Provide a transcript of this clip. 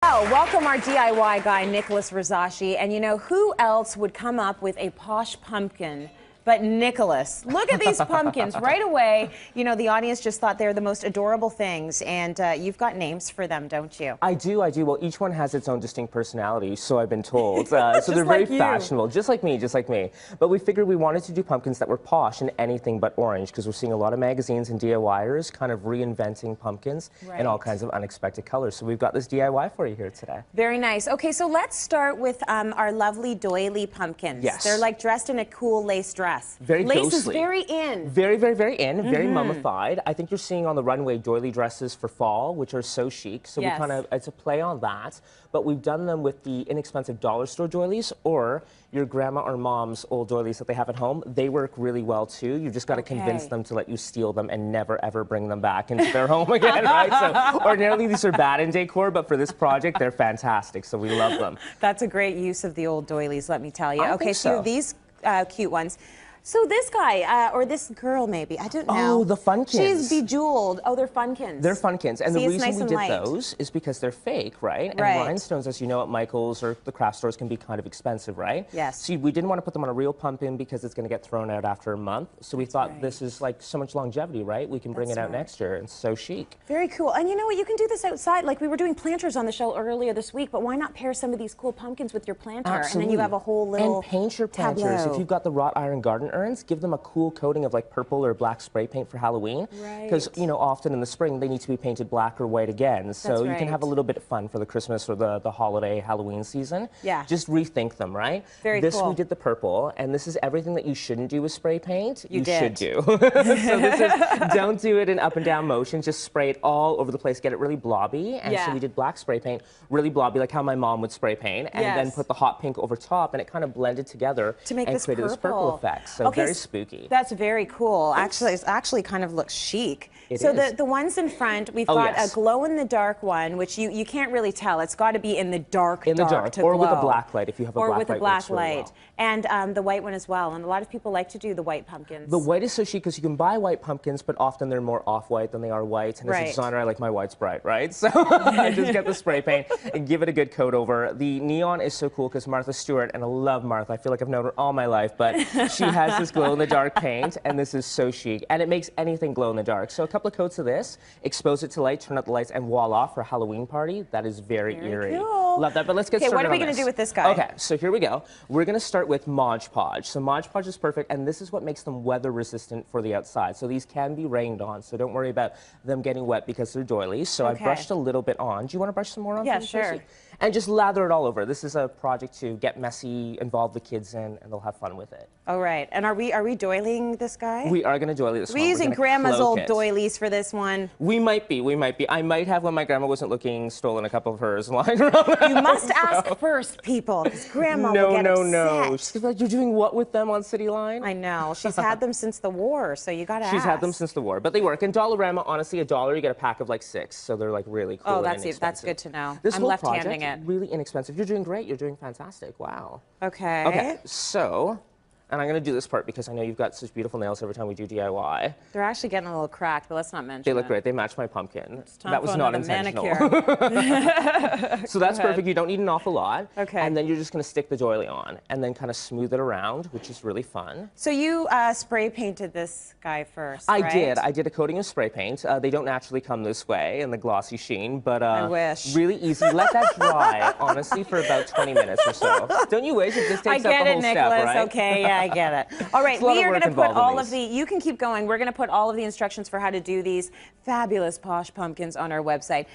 Oh, welcome our DIY guy, Nicholas Rizashi. And you know, who else would come up with a posh pumpkin but Nicholas? Look at these pumpkins right away. You know, the audience just thought they're the most adorable things. And you've got names for them, don't you? I do. Well, each one has its own distinct personality, so I've been told. So they're very fashionable, just like me. But we figured we wanted to do pumpkins that were posh and anything but orange, because we're seeing a lot of magazines and DIYers kind of reinventing pumpkins in all kinds of unexpected colors. So we've got this DIY for you here today. Very nice. Okay, so let's start with our lovely doily pumpkins. Yes. They're like dressed in a cool lace dress. Very lace ghostly. Is very in. Very in, very mummified. I think you're seeing on the runway doily dresses for fall, which are so chic. So we kind of, it's a play on that. But we've done them with the inexpensive dollar store doilies or your grandma or mom's old doilies that they have at home. They work really well too. You've just got to convince them to let you steal them and never ever bring them back into their home again, right? So ordinarily these are bad in decor, but for this project they're fantastic. So we love them. That's a great use of the old doilies, let me tell you. I okay, think so. these cute ones. So this guy, or this girl maybe, I don't know. Oh, the Funkins. She's bejeweled. Oh, they're Funkins. They're Funkins. And see, the reason nice we did light. those is because they're fake, right? And rhinestones, as you know, at Michael's or the craft stores can be kind of expensive, right? Yes. So we didn't want to put them on a real pumpkin because it's going to get thrown out after a month. So we thought this is like so much longevity, right? We can bring it out next year. And so chic. Very cool. And you know what? You can do this outside. Like we were doing planters on the show earlier this week, but why not pair some of these cool pumpkins with your planter? Absolutely. And then you have a whole little And paint your planters. tableau. If you've got the wrought iron garden urns, give them a cool coating of like purple or black spray paint for Halloween. Because, you know, often in the spring they need to be painted black or white again. So you can have a little bit of fun for the Christmas or the holiday Halloween season. Yeah. Just rethink them, right? Very this cool. We did the purple, and this is everything that you shouldn't do with spray paint. You did. should do. So this is, don't do it in up and down motion. Just spray it all over the place. Get it really blobby. And so we did black spray paint, really blobby, like how my mom would spray paint. And then put the hot pink over top, and it kind of blended together to make and created this purple effect. So very spooky. That's very cool. Actually, it actually kind of looks chic. So the ones in front, we've got a glow-in-the-dark one, which you can't really tell. It's got to be in the dark, to or with a black light if you have a black light. Or with a black light. Really well. And the white one as well. And a lot of people like to do the white pumpkins. The white is so chic because you can buy white pumpkins, but often they're more off-white than they are white. And as a designer, I like my whites bright, right? So I just get the spray paint and give it a good coat over. The neon is so cool because Martha Stewart, and I love Martha. I feel like I've known her all my life, but she has this glow-in-the-dark paint, and this is so chic. And it makes anything glow in the dark. So a couple of coats of this, expose it to light, turn out the lights, and voila, for a Halloween party. That is very eerie. Cool. Love that, but let's get started. Okay, what are we going to do with this guy? Okay, so here we go. We're going to start with Mod Podge. So Mod Podge is perfect, and this is what makes them weather resistant for the outside. So these can be rained on, so don't worry about them getting wet because they're doilies. So I brushed a little bit on. Do you want to brush some more on? Yeah, sure. And just lather it all over. This is a project to get messy, involve the kids in, and they'll have fun with it. All right. And are we doiling this guy? We are going to doily this one. We're using Grandma's old doilies for this one. We might be. I might have, when my grandma wasn't looking, stolen a couple of hers lying around. You must ask first, people, because Grandma will get upset. No. She's like, you're doing what with them on Cityline? I know. She's had them since the war, so you got to ask. She's had them since the war, but they work. In Dollarama, honestly, $1, you get a pack of like 6, so they're like really cool. Oh, that's good to know. This I'm whole left-handing project, it. really inexpensive. You're doing great. You're doing fantastic. Wow. Okay. Okay, so, and I'm going to do this part because I know you've got such beautiful nails every time we do DIY. They're actually getting a little cracked, but let's not mention They look great. They match my pumpkin. That was not intentional. So that's perfect. You don't need an awful lot. Okay. And then you're just going to stick the doily on and then kind of smooth it around, which is really fun. So you spray painted this guy first, I right? did. I did a coating of spray paint. They don't naturally come this way in the glossy sheen, but I wish. Really easy. Let that dry, honestly, for about 20 minutes or so. Don't you wish? It just takes up the whole step, right? Okay, yeah, I get it. All right, we are going to put all of the, you can keep going, we're going to put all of the instructions for how to do these fabulous posh pumpkins on our website.